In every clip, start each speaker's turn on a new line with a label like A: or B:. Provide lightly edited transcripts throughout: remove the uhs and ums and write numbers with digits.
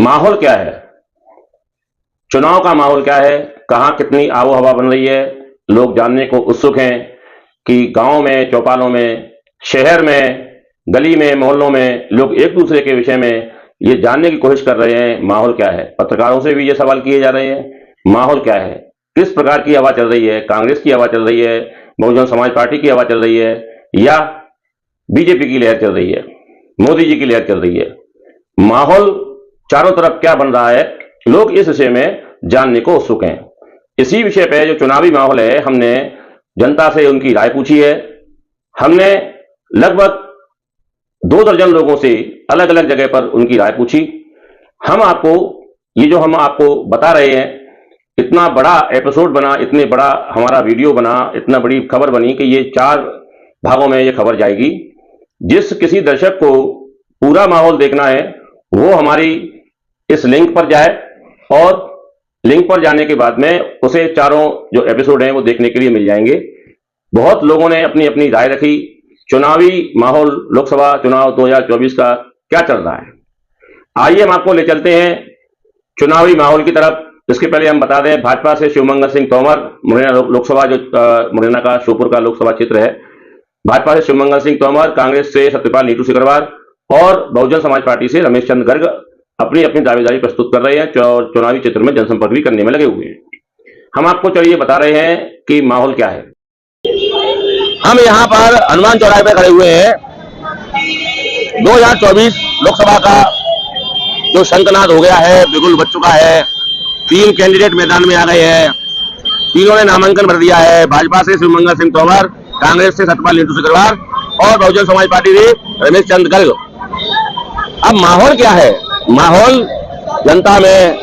A: माहौल क्या है, चुनाव का माहौल क्या है, कहां कितनी आबो हवा बन रही है, लोग जानने को उत्सुक हैं कि गांव में, चौपालों में, शहर में, गली में, मोहल्लों में लोग एक दूसरे के विषय में ये जानने की कोशिश कर रहे हैं माहौल क्या है। पत्रकारों से भी ये सवाल किए जा रहे हैं माहौल क्या है, किस प्रकार की हवा चल रही है, कांग्रेस की हवा चल रही है, बहुजन समाज पार्टी की हवा चल रही है, या बीजेपी की लहर चल रही है, मोदी जी की लहर चल रही है। माहौल चारों तरफ क्या बन रहा है, लोग इस विषय में जानने को उत्सुक हैं। इसी विषय पे जो चुनावी माहौल है, हमने जनता से उनकी राय पूछी है। हमने लगभग 2 दर्जन लोगों से अलग अलग जगह पर उनकी राय पूछी। हम आपको बता रहे हैं, इतना बड़ा एपिसोड बना, इतने बड़ा हमारा वीडियो बना, इतना बड़ी खबर बनी कि ये 4 भागों में ये खबर जाएगी। जिस किसी दर्शक को पूरा माहौल देखना है वो हमारी इस लिंक पर जाए और लिंक पर जाने के बाद में उसे चारों जो एपिसोड हैं वो देखने के लिए मिल जाएंगे। बहुत लोगों ने अपनी अपनी राय रखी। चुनावी माहौल, लोकसभा चुनाव 2024 का क्या चल रहा है, आइए हम आपको ले चलते हैं चुनावी माहौल की तरफ। इसके पहले हम बता दें, भाजपा से शिवमंगल सिंह तोमर, मुरैना लोकसभा, जो मुरैना का श्योपुर का लोकसभा क्षेत्र है, भाजपा से शिवमंगल सिंह तोमर, कांग्रेस से सत्यपाल नीतू सिकरवार और बहुजन समाज पार्टी से रमेश चंद गर्ग अपनी अपनी दावेदारी प्रस्तुत कर रहे हैं और चुनावी क्षेत्र में जनसंपर्क भी करने में लगे हुए हैं। हम आपको चलिए बता रहे हैं कि माहौल क्या है। हम यहाँ पर हनुमान चौराहे पे खड़े हुए हैं। 2024 लोकसभा का जो शंखनाद हो गया है, बिगुल बज चुका है। 3 कैंडिडेट मैदान में आ गए हैं, तीनों ने नामांकन भर दिया है। भाजपा से शिवमंगल सिंह तोमर, कांग्रेस से सत्यपाल नीतू सिकरवार और बहुजन समाज पार्टी से रमेश चंद गर्ग। अब माहौल क्या है, माहौल जनता में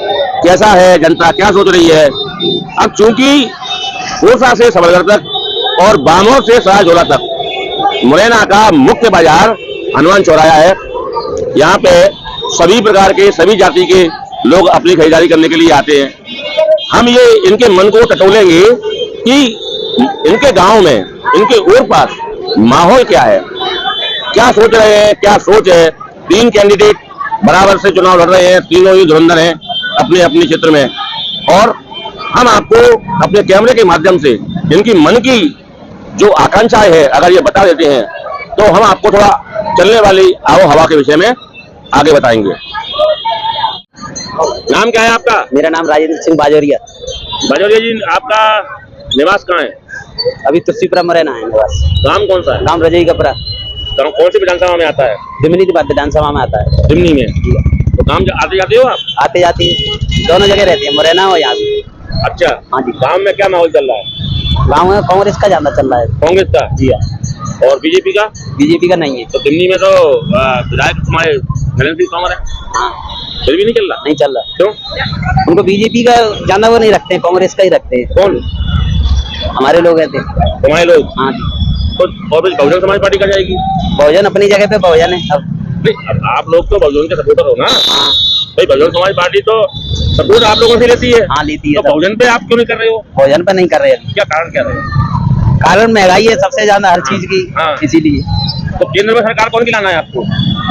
A: कैसा है, जनता क्या सोच रही है। अब चूंकि पूसा से सबलगढ़ तक और बामोर से सरायझोला तक मुरैना का मुख्य बाजार हनुमान चौराहा है। यहाँ पे सभी प्रकार के, सभी जाति के लोग अपनी खरीदारी करने के लिए आते हैं। हम ये इनके मन को टटोलेंगे कि इनके गांव में, इनके ओर पास माहौल क्या है, क्या सोच रहे हैं, क्या सोच है। 3 कैंडिडेट बराबर से चुनाव लड़ रहे हैं, तीनों ही धुरंधर हैं अपने अपने क्षेत्र में, और हम आपको अपने कैमरे के माध्यम से इनकी मन की जो आकांक्षाएं है अगर ये बता देते हैं तो हम आपको थोड़ा चलने वाली आबो हवा के विषय में आगे बताएंगे। नाम क्या है आपका?
B: मेरा नाम राजेंद्र सिंह बाजोरिया।
A: बाजोरिया जी, आपका निवास कहाँ है?
B: अभी तुलसीपुरा मुरैना है निवास।
A: गांव कौन सा है?
B: नाम रजई कपरा।
A: गांव कौन सी विधानसभा में आता है?
B: दिमनी विधानसभा में आता है।
A: दिमनी में? तो गांव आते जाते हो आप?
B: आते जाते दोनों जगह रहते हैं, मुरैना और यहाँ भी।
A: अच्छा,
B: हाँ जी।
A: गांव में क्या माहौल चल रहा है?
B: गाँव में कांग्रेस का ज्यादा चल रहा है।
A: कांग्रेस का?
B: जी हाँ।
A: और बीजेपी का?
B: बीजेपी का नहीं है।
A: तो दिमनी में तो विधायक हमारे नरेंद्र सिंह तोमर है।
B: हाँ,
A: फिर भी नहीं चल रहा?
B: नहीं चल रहा।
A: क्यों?
B: उनको बीजेपी का ज्यादा वो नहीं रखते हैं, कांग्रेस का ही रखते हैं।
A: कौन?
B: हमारे लोग रहते।
A: हमारे लोग?
B: हाँ जी।
A: तो और बहुजन समाज पार्टी का जाएगी?
B: बहुजन अपनी जगह पे बहुजन है। अब
A: नहीं, अब आप लोग तो बहुजन के सपोर्टर हो ना? भाई बहुजन समाज पार्टी तो सपोर्ट आप लोगों से लेती है।
B: हाँ, लेती है।
A: तो बहुजन पे आप क्यों नहीं कर रहे हो?
B: बहुजन पे नहीं कर रहे हैं।
A: क्या कारण क्या रहे?
B: कारण महंगाई है सबसे ज्यादा हर चीज की।
A: हाँ।
B: इसीलिए।
A: तो केंद्र में सरकार कौन की लाना है आपको?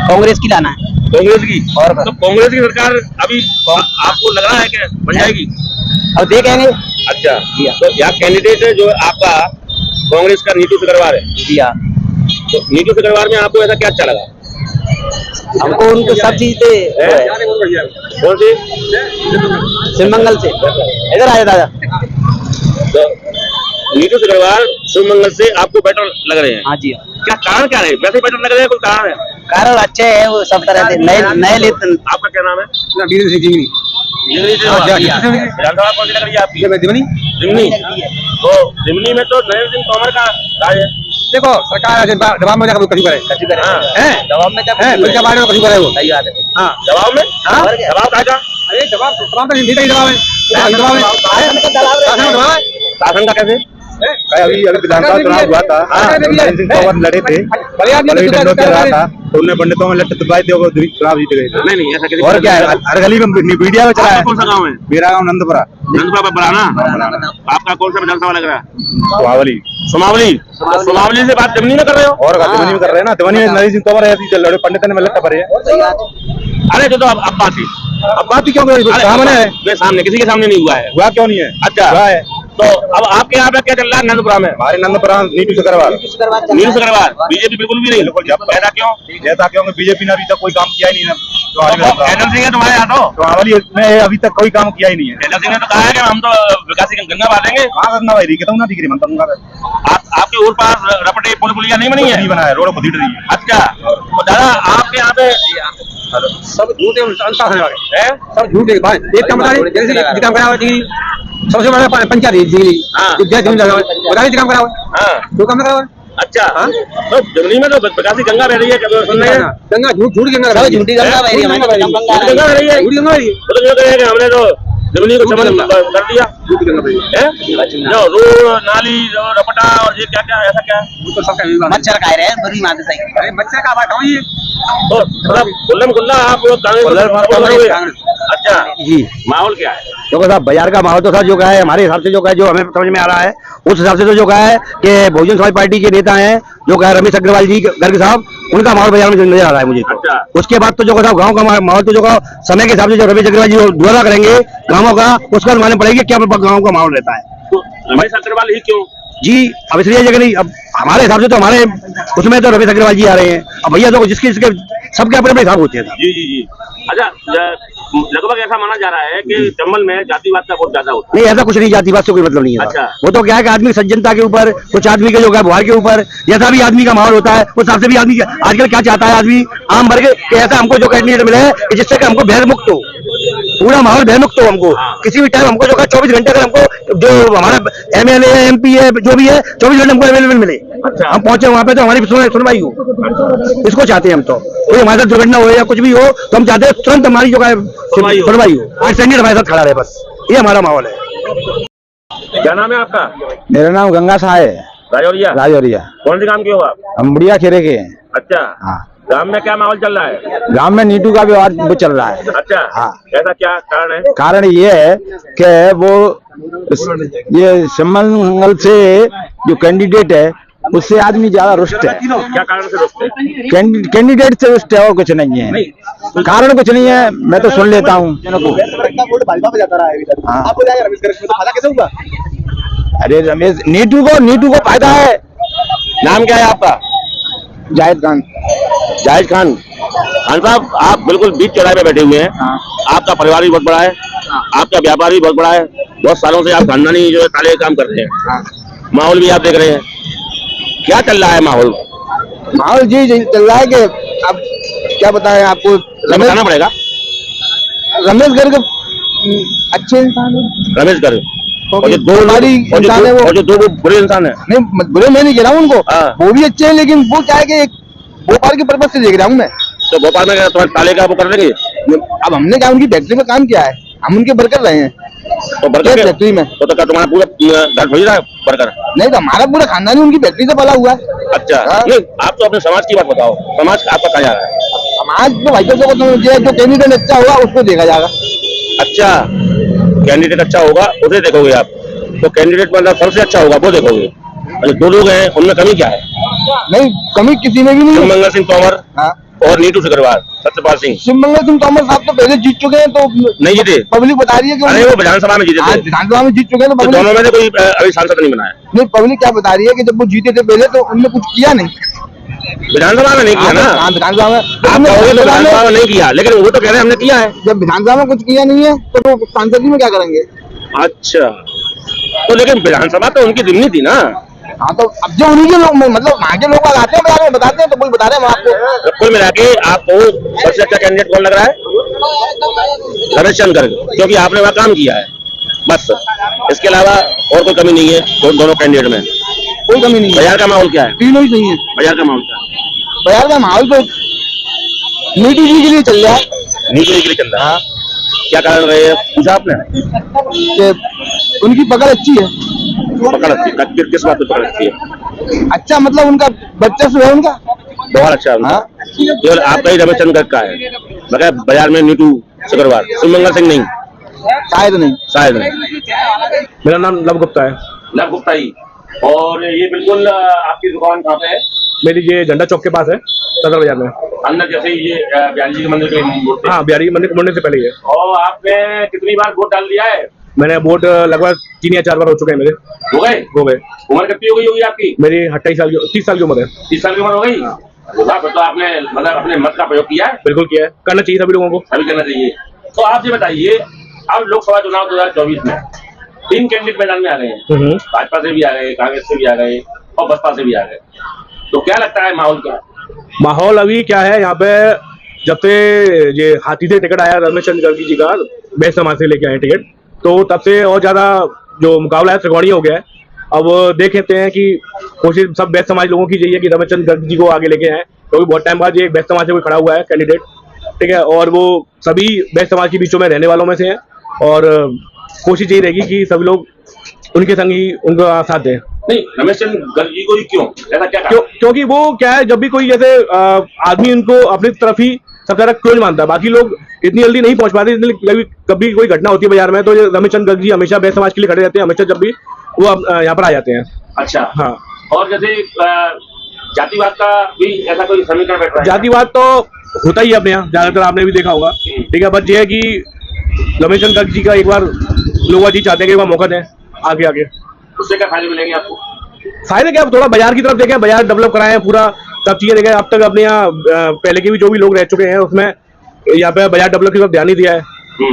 B: कांग्रेस की लाना है।
A: कांग्रेस की?
B: और
A: तो कांग्रेस की सरकार अभी आपको लग रहा है कि बन जाएगी?
B: अब देखेंगे।
A: अच्छा, तो यहाँ कैंडिडेट है जो आपका कांग्रेस का नीतू सिकरवार है।
B: जी हाँ।
A: तो नीतू सिकरवार में आपको ऐसा क्या अच्छा लगा?
B: हमको उनको सब चीज दे।
A: कौन सी?
B: शिवमंगल से। इधर आए दादा।
A: तो नीतू सिकरवार शिवमंगल से आपको बेटर लग रहे हैं?
B: हाँ जी।
A: क्या कारण क्या है? वैसे बेटर लग रहे हैं, कोई कारण है?
B: कारण अच्छे है, वो सब तरह से नए लेते।
A: आपका क्या नाम है? विधानसभा कौन सी लग रही है आपकी? दिमनी। तो दिमनी में तो नरेंद्र सिंह तोमर का राज है।
C: देखो, सरकार जवाब में कभी करे,
B: जवाब में
C: क्या बारे में कभी करे वो।
B: सही बात है।
C: हाँ,
A: जवाब में? जवाब कहा?
C: अरे जवाब तो नहीं देता, जवाब है।
A: शासन का कैसे?
C: अभी विधानसभा चुनाव हुआ था, नरेंद्र सिंह तोमर लड़े थे, तो उन्हें पंडितों में लट्टे तुलवाए थे, चुनाव जीत गए थे।
A: नहीं, ऐसा कैसे?
C: और क्या है, हर गली में मीडिया में चला है।
A: कौन सा गाँव है?
C: मेरा गाँव नंदपुरा।
A: नंदपुरा बराना? आपका कौन सा विधानसभा लग रहा है?
C: सुमावली।
A: सुमावली से बात दिमनी में कर रहे हो?
C: और दिमनी में कर रहे हैं ना। दिमनी में नरेंद्र सिंह तोमर है, लड़े पंडितों में लट्टा पड़े हैं।
A: अरे जो तो अब बात है,
C: अब बात ही क्यों करें, सामने है।
A: मेरे सामने किसी के सामने नहीं हुआ है।
C: हुआ क्यों नहीं है?
A: अच्छा
C: हुआ है।
A: तो अब आपके यहाँ पे क्या चल रहा है नंदपुरा में?
C: हमारे नंदपुरा नीतू अग्रवाल,
A: नीतीश अग्रवाल, बीजेपी बिल्कुल भी नहीं। ऐसा क्यों?
C: जैसा क्योंकि बीजेपी ने अभी तक कोई काम किया ही नहीं है।
A: एनएल सिंह है तुम्हारे यहाँ तो
C: हमारी ने अभी तक कोई काम किया ही नहीं है।
A: एनएल सिंह ने तो कहा है कि हम तो विकास की गंगा बांधेंगे।
C: कहाँ करना भाई, कहता हूँ ना दिख रही मनता हूँ।
A: आपके ऊर पास रपटे पुल पुलिया नहीं बनी है?
C: नहीं बना है, रोड खुद रही है।
A: अच्छा तो दादा आपके यहाँ पे
B: सब झूठे
A: है?
B: सब झूठे भाई। एक काम करा सबसे बड़ा पंचायत दिल्ली काम करा
A: हाँ
B: दो काम करा।
A: अच्छा तो जर्मनी में तो विकास की गंगा बह रही है, कभी सुन रहे हैं?
B: गंगा झूठी गंगा
D: झूठी गंगा बह रही है,
A: गंगा बह रही है।
B: झूठी गंगा बह रही है।
A: वो तो जो कहेंगे हमने तो जर्मनी को चमन कर दिया है। जो रोड नाली जो रपटा और ये क्या क्या ऐसा क्या है?
D: मच्छर खा रहे हैं बुरी माते सही।
B: अरे मच्छर का बात ये
A: तो मतलब खुल्लम खुल्ला आप लोग कांग्रेस। अच्छा
B: जी।
A: माहौल क्या है?
B: देखो साहब बाजार का माहौल तो सर जो का है हमारे हिसाब से जो का है, जो हमें समझ में आ रहा है उस हिसाब से तो जो का है कि बहुजन समाज पार्टी के नेता हैं जो का रमेश अग्रवाल जी गर्ग साहब, उनका माहौल बाजार में नजर आ रहा है मुझे तो।
A: अच्छा।
B: उसके बाद तो जो का गाँव का माहौल तो जो का समय के हिसाब से जो रमेश अग्रवाल जी द्वारा करेंगे गाँवों का, उसका मालूम पड़ेगा क्या गाँव का माहौल रहता है।
A: तो रमेश अग्रवाल ही क्यों?
B: जी अब इसलिए जगह नहीं, अब हमारे हिसाब से तो हमारे उसमें तो रमेश अग्रवाल जी आ रहे हैं। अब भैया तो जिसके सबके अपने अपने हिसाब होते हैं।
A: जी जी जी। अच्छा लगभग ऐसा माना जा रहा है कि चंबल में जातिवाद का बहुत ज्यादा होता है।
B: नहीं ऐसा कुछ नहीं, जातिवाद से कोई मतलब नहीं है।
A: अच्छा।
B: वो तो क्या है कि आदमी की सज्जनता के ऊपर, कुछ आदमी के जो है व्यवहार के ऊपर, जैसा भी आदमी का माहौल होता है उस हिसाब से भी आदमी आजकल क्या चाहता है आदमी आम वर्ग कि ऐसा हमको जो कैंडिडेट मिले कि जिससे कि हमको भय मुक्त हो, पूरा माहौल भय मुक्त हो। हमको किसी भी टाइम हमको जो है 24 घंटे अगर हमको जो हमारा एमएलए है एमपी है जो भी है 24 घंटे हमको अवेलेबल मिले।
A: अच्छा।
B: हम पहुंचे वहां पे तो हमारी सुनवाई हो, इसको चाहते हैं हम। तो कोई हमारे साथ दुर्घटना हो या कुछ भी हो तो हम चाहते हैं तुरंत हमारी जो है सुनवाई हो, एक्सीडेंट हमारे साथ खड़ा रहे, बस ये हमारा माहौल है।
A: क्या नाम है आपका?
B: मेरा नाम गंगा साह है,
A: राजौरिया।
B: राजौरिया।
A: कौन से काम के हो आप?
B: हम बुढ़िया खेरे के हैं।
A: अच्छा
B: हाँ।
A: गांव में क्या माहौल चल रहा है?
B: गांव में नीटू का व्यवहार वो चल रहा है।
A: अच्छा
B: हाँ।
A: ऐसा क्या कारण है?
B: कारण ये है कि वो ये समंगल से जो कैंडिडेट है उससे आदमी ज्यादा रुष्ट है।
A: क्या कारण से रोकते हैं?
B: कैंडिडेट से रुष्ट है और कुछ नहीं है, कारण कुछ नहीं है। मैं तो सुन लेता हूँ। अरे रमेश नीटू को फायदा है।
A: नाम क्या है आपका?
B: जाहिद खान।
A: जाहिद खान। खान साहब आप बिल्कुल बीच चौराहे पे बैठे हुए हैं। आपका परिवार भी बहुत बड़ा है, आपका व्यापार भी बहुत बड़ा है, बहुत सालों से आप खानदानी जो है काले काम करते हैं। माहौल भी आप देख रहे हैं, क्या चल रहा है माहौल?
B: माहौल जी चल रहा है कि अब क्या बताएं आपको,
A: बताना पड़ेगा।
B: रमेश गर्ग अच्छे इंसान है।
A: रमेश गर्ग और जो दो
B: इंसान है वो,
A: और जो दो बुरे इंसान है।
B: नहीं बुरे मैं नहीं कह रहा हूँ उनको,
A: हाँ।
B: वो भी अच्छे हैं, लेकिन वो क्या है कि भोपाल के पर्पज से देख रहा हूँ मैं।
A: तो भोपाल में क्या तुम्हारे ताले का वो कर लेंगे?
B: अब हमने क्या उनकी फैक्ट्री में काम किया है, हम उनके वर्कर रहे हैं
A: तो वर्कर
B: फैक्ट्री में।
A: तो क्या तुम्हारा पूरा घर भेज रहा है वर्कर?
B: नहीं तो हमारा पूरा खानदान उनकी फैक्ट्री से पला हुआ है।
A: अच्छा
B: हाँ।
A: नहीं आप तो अपने समाज की बात बताओ, समाज आपका कहाँ जा रहा है?
B: समाज तो भाई तो जो कैंडिडेट अच्छा होगा उसको देखा जाएगा।
A: अच्छा कैंडिडेट अच्छा होगा उसे देखोगे आप? तो कैंडिडेट मतलब सबसे अच्छा होगा वो देखोगे? अच्छा दो लोग हैं उनमें कमी क्या है?
B: नहीं कमी किसी में भी नहीं है।
A: मंगल सिंह तोमर
B: हाँ।
A: और नीतू अग्रवाल, सत्यपाल सिंह।
B: शिवमंगल सिंह तोमर साहब तो पहले जीत चुके हैं, तो
A: नहीं जीते?
B: पब्लिक बता रही है कि
A: अरे वो विधानसभा में जीते थे।
B: विधानसभा में जीत चुके हैं, तो
A: तो
B: पब्लिक
A: दोनों में से कोई अभी सांसद नहीं बनाया?
B: नहीं, पब्लिक क्या बता रही है कि जब वो जीते थे पहले तो उनने कुछ किया नहीं।
A: विधानसभा में नहीं किया ना?
B: हाँ विधानसभा में
A: आप कहोगे तो विधानसभा में नहीं किया, लेकिन वो तो कह रहे हैं हमने किया है।
B: जब विधानसभा में कुछ किया नहीं है तो वो सांसद में क्या करेंगे?
A: अच्छा तो लेकिन विधानसभा तो उनकी जिम्मेदारी थी ना?
B: हाँ तो अब जो उन्हीं के लोग मतलब वहाँ के लोग आते हैं बाजार में बताते हैं, तो कोई बता रहे हैं आपको।
A: तो कुल मिला के आपको सबसे अच्छा कैंडिडेट कौन लग रहा है? रमेश चंद्र गर्ग, क्योंकि आपने वहाँ काम किया है, बस इसके अलावा और कोई कमी नहीं है दोनों कैंडिडेट में?
B: कोई कमी नहीं है।
A: बाजार का माहौल क्या है?
B: तीनों ही सही है।
A: बाजार का माहौल क्या है?
B: बाजार का माहौल तो नीटू जी के लिए चल रहा है।
A: नीतू जी के लिए चल रहा है। क्या कारण रहे हैं पूछा आपने?
B: कि उनकी पकड़ अच्छी है।
A: पकड़ अच्छी किस बात पे पकड़ अच्छी है?
B: अच्छा मतलब उनका वर्चस्व है उनका
A: बहुत अच्छा है।
B: हाँ।
A: केवल आपका ही रमेश चंद्र गर्ग का है, मगर बाजार में नीतू अग्रवाल, शिवमंगल सिंह नहीं?
B: शायद नहीं।
A: शायद नहीं।
C: मेरा नाम लव गुप्ता है।
A: लव गुप्ता ही। और ये बिल्कुल आपकी दुकान कहाँ पे है?
E: मेरी ये झंडा चौक के पास है, सदर बाजार में।
A: अंदर जैसे ये बिहारी जी के मंदिर के मूर्ति।
E: हाँ, बिहारी मंदिर मुड़ने से पहले ही है।
A: और आपने कितनी बार वोट डाल दिया है?
E: मैंने वोट लगभग 3 या 4 बार हो चुके हैं मेरे।
A: हो गए? उम्र कितनी हो गई होगी आपकी?
E: मेरी 28 साल की 30 साल की उम्र है।
A: 30 साल की उम्र हो गई? तो आपने मतलब अपने मत का प्रयोग किया है?
E: बिल्कुल किया है, करना चाहिए सभी लोगों को।
A: सभी करना चाहिए। तो आप ये बताइए, अब लोकसभा चुनाव 2024 में 3 कैंडिडेट मैदान में आ गए हैं। भाजपा से भी आ गए, कांग्रेस से भी आ गए और बसपा से भी आ गए। तो क्या लगता है माहौल क्या?
E: माहौल अभी क्या है यहाँ पे, जब से ये हाथी से टिकट आया रमेश चंद्र गर्गी जी का, बेस समाज से लेके आए टिकट, तो तब से और ज्यादा जो मुकाबला है त्रिकोणीय हो गया है। अब देख लेते हैं कि कोशिश सब बेस समाज लोगों की चाहिए कि रमेश चंद्र गर्ग जी को आगे लेके आए, क्योंकि बहुत टाइम बाद ये एक बेस समाज से कोई खड़ा हुआ है कैंडिडेट, ठीक है, और वो सभी बेस समाज के बीचों में रहने वालों में से हैं, और कोशिश यही रहेगी कि सभी लोग उनके संग ही उनका साथ दें।
A: नहीं, रमेश चंद्र गर्ग जी को ही क्यों, ऐसा क्या
E: क्योंकि वो क्या है, जब भी कोई जैसे आदमी उनको अपनी तरफ ही सबसे ज्यादा क्लोज मानता है, बाकी लोग इतनी जल्दी नहीं पहुंच पाते। इसलिए कभी कोई घटना होती है बाजार में, तो ये रमेश चंद्र गर्ग जी हमेशा बेस समाज के लिए खड़े रहते हैं, हमेशा जब भी वो यहाँ पर आ जाते हैं।
A: अच्छा,
E: हाँ।
A: और जैसे जातिवाद का भी ऐसा कोई समीकरण बैठ रहा है?
E: जातिवाद तो होता ही है अपने यहाँ, ज्यादातर आपने भी देखा होगा, ठीक है। बस ये है कि रमेश चंद्र गर्ग जी का एक बार लोग जी चाहते हैं कि एक बार मौका दें आगे।
A: उससे क्या फायदे मिलेंगे आपको?
E: फायदे क्या, थोड़ा बाजार की तरफ देखें, बाजार डेवलप कराएं, पूरा सब चीजें देखें। अब तक अपने यहाँ पहले के भी जो भी लोग रह चुके हैं, उसमें यहाँ पे बाजार डेवलप की तरफ ध्यान नहीं दिया है,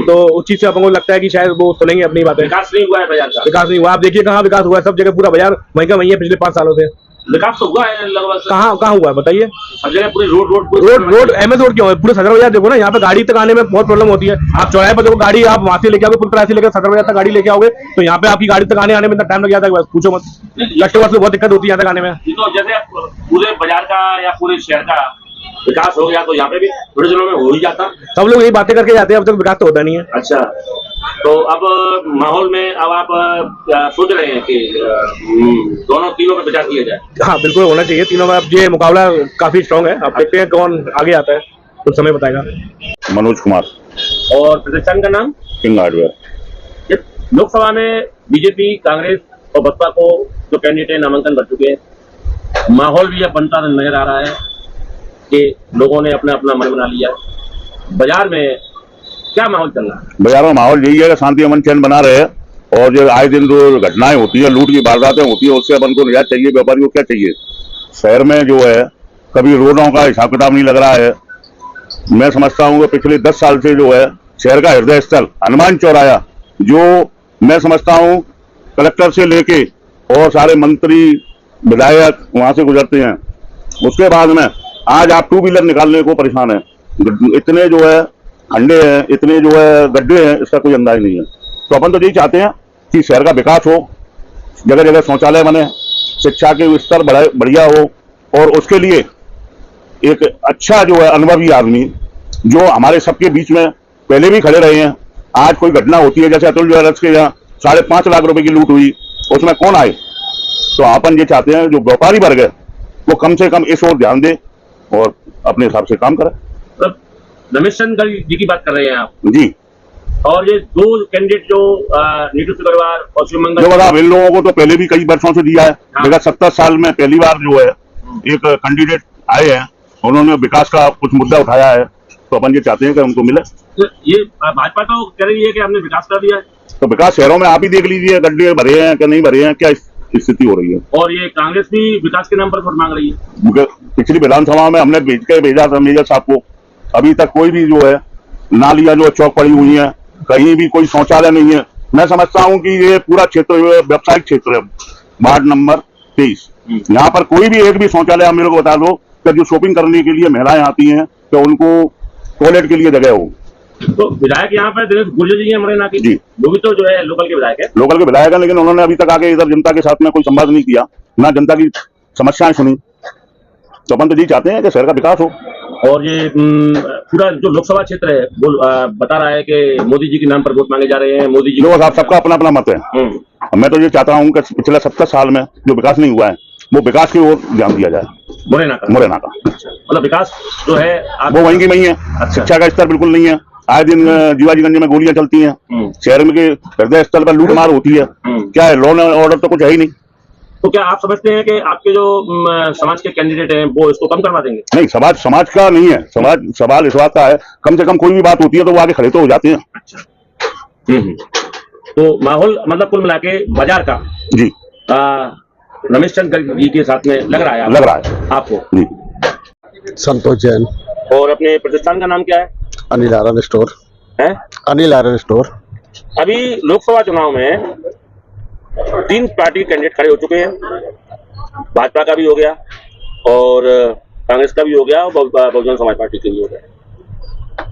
E: तो उस चीज से अपन को लगता है कि शायद वो सुनेंगे अपनी बातें।
A: विकास नहीं हुआ है बाजार का?
E: विकास नहीं हुआ, आप देखिए कहाँ विकास हुआ है, सब जगह पूरा बाजार वहीं का वहीं है पिछले 5 सालों से।
A: विकास तो हुआ है लगभग,
E: कहाँ हुआ है बताइए?
A: सब जगह पूरी रोड
E: एमएस रोड क्यों है, पूरे सदर बाजार देखो ना, यहाँ पे गाड़ी तक आने में बहुत प्रॉब्लम होती है। आप चौराहे पर देखो, गाड़ी आप वहां से लेके आओगे, पुलपरा से लेकर सदर बाजार तक गाड़ी लेके आओगे, तो यहाँ पे आपकी गाड़ी तक आने में इतना टाइम लग जाता है, पूछो मत। कस्टमर से बहुत दिक्कत होती है यहाँ तक आने में।
A: तो जैसे पूरे बाजार का या पूरे शहर का विकास हो गया, तो यहाँ पे भी थोड़े दिनों में हो ही जाता।
E: सब लोग यही बातें करके जाते हैं, अब तक विकास तो होता नहीं है।
A: अच्छा, तो अब माहौल में अब आप सोच रहे हैं कि तीनों पे विचार किया जाए?
E: हाँ, बिल्कुल होना चाहिए तीनों में। अब ये मुकाबला काफी स्ट्रांग है, अब देखते हैं कौन आगे आता है, कुछ समय बताएगा।
F: मनोज कुमार।
A: और प्रतिष्ठान का नाम?
F: King hardware.
A: लोकसभा में बीजेपी, कांग्रेस और बसपा को जो कैंडिडेट नामांकन कर चुके हैं, माहौल भी अब बनता नजर आ रहा है कि लोगों ने अपना अपना मन बना लिया। बाजार में क्या माहौल चल रहा है?
F: बाजार में माहौल यही है कि शांति अमन चैन बना रहे, और जो आए दिन जो घटनाएं होती है, लूट की वारदातें होती है, उससे अपन को निजात चाहिए। व्यापारी को क्या चाहिए? शहर में जो है कभी रोडों का हिसाब किताब नहीं लग रहा है। मैं समझता हूँ कि पिछले 10 साल से जो है शहर का हृदय स्थल हनुमान चौराया, जो मैं समझता हूँ कलेक्टर से लेके और सारे मंत्री विधायक वहां से गुजरते हैं, उसके बाद में आज आप 2 व्हीलर निकालने को परेशान है। इतने जो है खंडे हैं, इतने जो है गड्ढे हैं, इसका कोई अंदाज नहीं है। तो अपन तो यही चाहते हैं कि शहर का विकास हो, जगह जगह शौचालय बने, शिक्षा के स्तर बढ़िया हो, और उसके लिए एक अच्छा जो है अनुभवी आदमी जो हमारे सबके बीच में पहले भी खड़े रहे हैं। आज कोई घटना होती है, जैसे अतुल ज्वेलर्स के यहाँ 5.5 लाख रुपए की लूट हुई, उसमें कौन आए? तो अपन ये चाहते हैं जो व्यापारी वर्ग है वो कम से कम इस ओर ध्यान दे और अपने हिसाब से काम करे।
A: रमेश चंद्र जी की बात कर रहे हैं आप
F: जी।
A: और ये 2 कैंडिडेट जो नीतू सिकरवार और शिवमंगल,
F: जो बताओ, इन लोगों को तो पहले भी कई वर्षों से दिया है।
A: हाँ।
F: 70 साल में पहली बार जो है एक कैंडिडेट आए हैं, उन्होंने विकास का कुछ मुद्दा उठाया है, तो अपन ये चाहते हैं कि उनको मिले।
A: तो ये भाजपा तो कह रही है कि हमने विकास कर दिया है,
F: तो विकास शहरों में आप ही देख लीजिए, गड्ढे भरे हैं कि नहीं भरे हैं, क्या स्थिति हो रही है।
A: और ये कांग्रेस भी विकास के नाम पर वोट मांग रही है।
F: पिछली विधानसभा में हमने भेजा था मेजर साहब को, अभी तक कोई भी जो है नालियां जो चौक पड़ी हुई है, कहीं भी कोई शौचालय नहीं है। मैं समझता हूं कि ये पूरा क्षेत्र व्यावसायिक क्षेत्र है, वार्ड नंबर 23, यहाँ पर कोई भी एक भी शौचालय आप मेरे को बता दो कि जो शॉपिंग करने के लिए महिलाएं आती हैं तो उनको टॉयलेट के लिए जगह हो।
A: तो विधायक यहाँ पे दिनेश गुर्जर जी हैं मुरैना की, वो भी तो जो है लोकल के विधायक है।
F: लोकल के विधायक है, लेकिन उन्होंने अभी तक आके इधर जनता के साथ में कोई संवाद नहीं किया, ना जनता की समस्याएं सुनी। तो अपन तो यही चाहते हैं कि शहर का विकास हो।
A: और ये पूरा जो लोकसभा क्षेत्र है वो बता रहा है कि मोदी जी के नाम पर वोट मांगे जा रहे हैं। मोदी जी
F: लोग आप सबका अपना अपना मत है। मैं तो ये चाहता हूँ कि पिछले 70 साल में जो विकास नहीं हुआ है वो विकास की ओर ध्यान दिया जाए।
A: मुरैना का मतलब विकास जो है
F: वो वहीं की वहीं है।
A: अच्छा।
F: शिक्षा का स्तर बिल्कुल नहीं है, आए दिन जीवाजीगंज में गोलियां चलती हैं, शहर में के हृदय स्थल पर लूटमार होती है, क्या है, लॉ एंड ऑर्डर तो कुछ है ही नहीं।
A: तो क्या आप समझते हैं कि आपके जो समाज के कैंडिडेट हैं वो इसको कम करवा देंगे?
F: नहीं, समाज का नहीं है, सवाल इस बात का है, कम से कम कोई भी बात होती है तो वो आगे खड़े तो हो जाते हैं।
A: तो माहौल मतलब कुल मिला के बाजार का
F: जी
A: रमेश चंद्र गर्ग जी के साथ में लग रहा है आपको?
F: जी।
B: संतोष जैन।
A: और अपने प्रतिष्ठान का नाम क्या है?
B: अनिल आयरन स्टोर
A: है?
B: Anil iron store.
A: अभी लोकसभा चुनाव में 3 पार्टी कैंडिडेट खड़े हो चुके हैं, भाजपा का भी हो गया और कांग्रेस का भी हो गया और बहुजन समाज पार्टी का भी हो गया।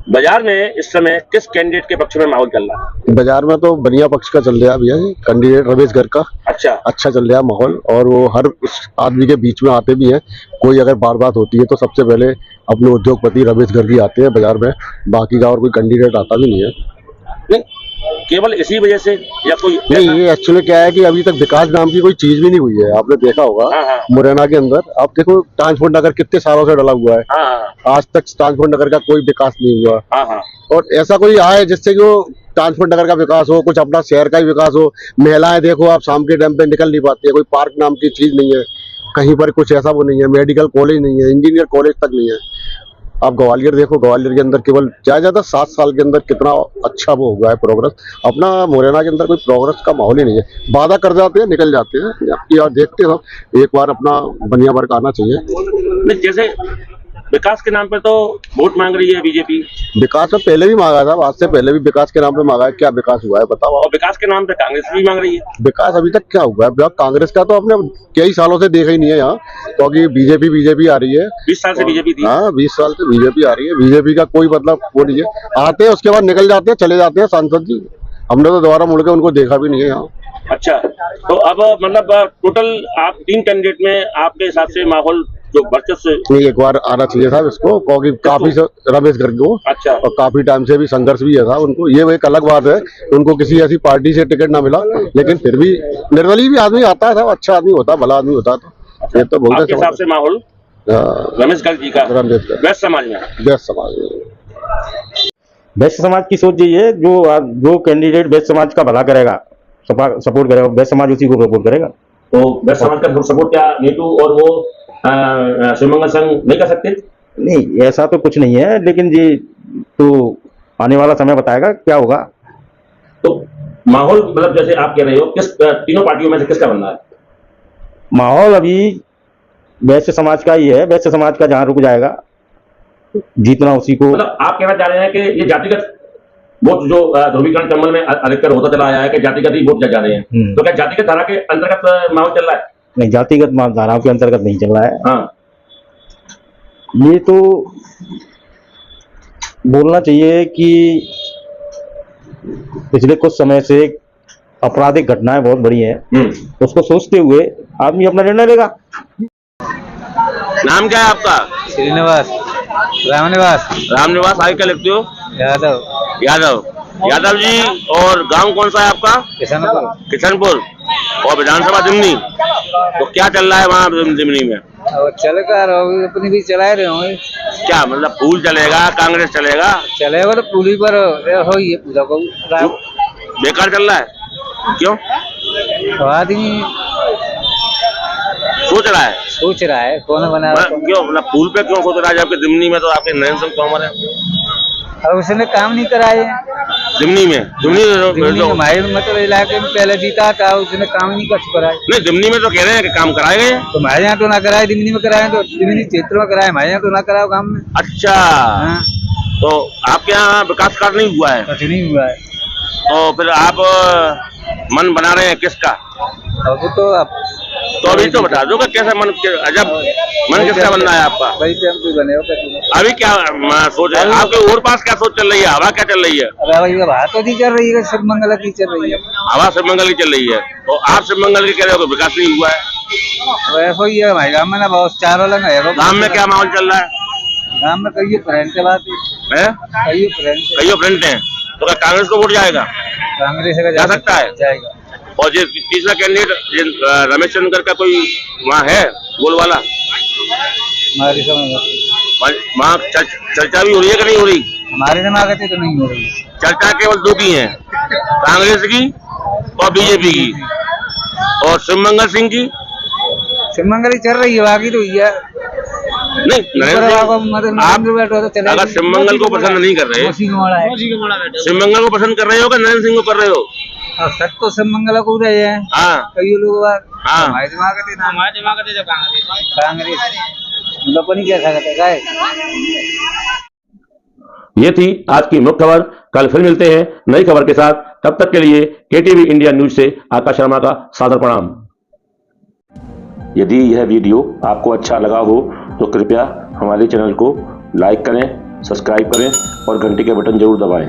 A: बाजार में इस समय किस कैंडिडेट के पक्ष में माहौल चल रहा है?
B: बाजार में तो बनिया पक्ष का चल रहा है भैया, कैंडिडेट रमेश गर्ग का अच्छा चल रहा है माहौल, और वो हर उस आदमी के बीच में आते भी हैं। कोई अगर बात होती है तो सबसे पहले अपने उद्योगपति रमेश गर्ग ही आते हैं बाजार में, बाकी का और कोई कैंडिडेट आता भी नहीं है।
A: नहीं, केवल इसी वजह से या कोई
B: नहीं, ये एक्चुअली क्या है कि अभी तक विकास नाम की कोई चीज भी नहीं हुई है। आपने देखा होगा मुरैना के अंदर, आप देखो ट्रांसपोर्ट नगर कितने सालों से डला हुआ है, आज तक ट्रांसपोर्ट नगर का कोई विकास नहीं हुआ। और ऐसा कोई आए जिससे कि वो ट्रांसपोर्ट नगर का विकास हो, कुछ अपना शहर का ही विकास हो। महिलाएं देखो आप शाम के टाइम पे निकल नहीं पाती है, कोई पार्क नाम की चीज नहीं है कहीं पर, कुछ ऐसा वो नहीं है, मेडिकल कॉलेज नहीं है, इंजीनियर कॉलेज तक नहीं है। आप ग्वालियर देखो, ग्वालियर के अंदर केवल ज्यादा 7 साल के अंदर कितना अच्छा वो हुआ है प्रोग्रेस। अपना मुरैना के अंदर कोई प्रोग्रेस का माहौल ही नहीं है, वादा कर जाते हैं निकल जाते हैं। और देखते हो एक बार अपना बनिया वर्ग आना चाहिए।
A: जैसे विकास के नाम पे तो वोट मांग रही है बीजेपी।
B: विकास में पहले भी मांगा था, आज से पहले भी विकास के नाम पे मांगा है। क्या विकास हुआ है बताओ?
A: और विकास के नाम पे कांग्रेस भी मांग रही है।
B: विकास अभी तक क्या हुआ है? कांग्रेस का तो अपने कई सालों से देखा ही नहीं है यहाँ, क्योंकि बीजेपी आ रही है।
A: 20 साल से बीजेपी थी।
B: हाँ, 20 साल से बीजेपी आ रही है। बीजेपी का कोई मतलब वो नहीं है, आते हैं उसके बाद निकल जाते हैं, चले जाते हैं सांसद जी। हमने तो दोबारा मुड़ के उनको देखा भी नहीं है यहाँ।
A: अच्छा, तो अब मतलब टोटल आप 3 कैंडिडेट में आपके हिसाब से माहौल जो वर्चस्व
B: नहीं, एक बार आना चाहिए था इसको, क्योंकि काफी रमेश गर्ग को
A: अच्छा
B: और काफी टाइम से भी संघर्ष भी था उनको। ये एक अलग बात है, उनको किसी ऐसी पार्टी से टिकट ना मिला, लेकिन फिर भी निर्दलीय भी आदमी आता था, अच्छा आदमी होता, भला आदमी होता। तो ये तो बोलते
A: आपके हिसाब से माहौल रमेश गर्ग जी का वैश्य समाज में
G: वैश्य समाज की सोच यही है, जो कैंडिडेट वैश्य समाज का भला करेगा, सपोर्ट करेगा, वैश्य समाज उसी को सपोर्ट करेगा।
A: तो वैश्य समाज का सपोर्ट क्या नीतू और वो शिवमंगल संघ नहीं कर सकते?
G: नहीं, ऐसा तो कुछ नहीं है, लेकिन जी तो आने वाला समय बताएगा क्या होगा।
A: तो माहौल मतलब जैसे आप कह रहे हो, किस तीनों पार्टियों में से किसका बनना है?
G: माहौल अभी वैश्य समाज का ही है, वैश्य समाज का जहां रुक जाएगा जीतना उसी को।
A: मतलब आप कहना चाह रहे हैं कि ये जातिगत वोट जो ध्रुवीकरण कमल में अधिकतर होता चला आया है कि जातिगत ही वोट जा रहे हैं, तो क्या जातिगत धारा के अंतर्गत माहौल चल रहा है?
G: नहीं, जातिगत धाराओं के अंतर्गत नहीं चल रहा है।
A: हाँ,
G: ये तो बोलना चाहिए कि पिछले कुछ समय से आपराधिक घटनाएं बहुत बड़ी हैं, उसको सोचते हुए आदमी अपना निर्णय लेगा।
A: नाम क्या है आपका?
H: श्रीनिवास
A: रामनिवास। आगे क्या लिखते हो? यादव जी। और गांव कौन सा है आपका? किशनपुर। और विधानसभा दिमनी, तो क्या चल रहा है वहाँ दिमनी में?
H: चलेगा, अपनी भी चला रहे होंगे।
A: क्या मतलब फूल चलेगा, कांग्रेस चलेगा
H: तो पूरी पर हो ही पूरा को
A: बेकार चल रहा है? क्यों?
H: आदमी
A: सोच रहा है
H: कौन बना
A: क्यों? मतलब फूल पे क्यों सोच रहा है, जबकि दिमनी में तो आपके नरेंद्र सिंह तोमर है।
H: और उसने काम नहीं कराए
A: दिमनी में
H: मतलब इलाके में पहले जीता था, उसने काम नहीं कर कराए।
A: नहीं, दिमनी में तो कह रहे हैं कि काम कराए गए,
H: तो हमारे यहाँ तो ना कराए, दिमनी में कराए, तो दिमनी क्षेत्र में कराए, हमारे यहाँ तो ना कराओ काम में।
A: अच्छा, तो आपके यहाँ विकास कार्य नहीं हुआ है?
H: कुछ नहीं हुआ है।
A: तो फिर आप मन बना रहे हैं किसका?
H: अब तो
A: अभी तो बता दो कैसा मन किसका बनना है आपका?
H: भाई बने हो
A: अभी क्या सोच है आपके और पास? क्या सोच चल रही है? हवा क्या चल रही है?
H: हवा तो नहीं चल रही है, शिवमंगल की चल रही है।
A: हवा शिवमंगल की चल रही है। तो आप शिवमंगल की कह रहे हो विकास नहीं हुआ है?
H: वैसा ही है भाई, गाँव में ना बहुत चारों लग है।
A: गाँव में क्या माहौल चल रहा है?
H: गाँव में कई फ्रेंड के बात है,
A: कई फ्रेंड है। तो क्या कांग्रेस को वोट जाएगा?
H: कांग्रेस का
A: जा सकता है,
H: जाएगा।
A: और जो तीसरा कैंडिडेट रमेश चंद्र का कोई वहाँ है बोल वाला?
H: हमारी समझ
A: वहाँ चर्चा भी हो रही है कि नहीं हो रही?
H: हमारे दिमाग तो नहीं हो रही।
A: चर्चा केवल 2 की है, कांग्रेस की और बीजेपी की, और शिवमंगल सिंह की
H: शिवमंगल ही चल रही है, बाकी तो ये
A: नहीं आप
H: बैठो तो चले
A: अगर शिवमंगल को पसंद नहीं कर रहे, शिवमंगल को पसंद कर रहे हो कि नरेंद्र सिंह को कर रहे हो?
H: सब तो शिवमंगल को रहे हैं।
A: हाँ
H: कई लोग
A: हाँ
H: हमारे दिमाग का कांग्रेस मतलब को नहीं कह सकते क्या है।
A: ये थी आज की मुख्य खबर। कल फिर मिलते हैं नई खबर के साथ। तब तक के लिए केटीवी इंडिया न्यूज से आकाश शर्मा का सादर प्रणाम। यदि यह वीडियो आपको अच्छा लगा हो तो कृपया हमारे चैनल को लाइक करें, सब्सक्राइब करें और घंटी के बटन जरूर दबाएं।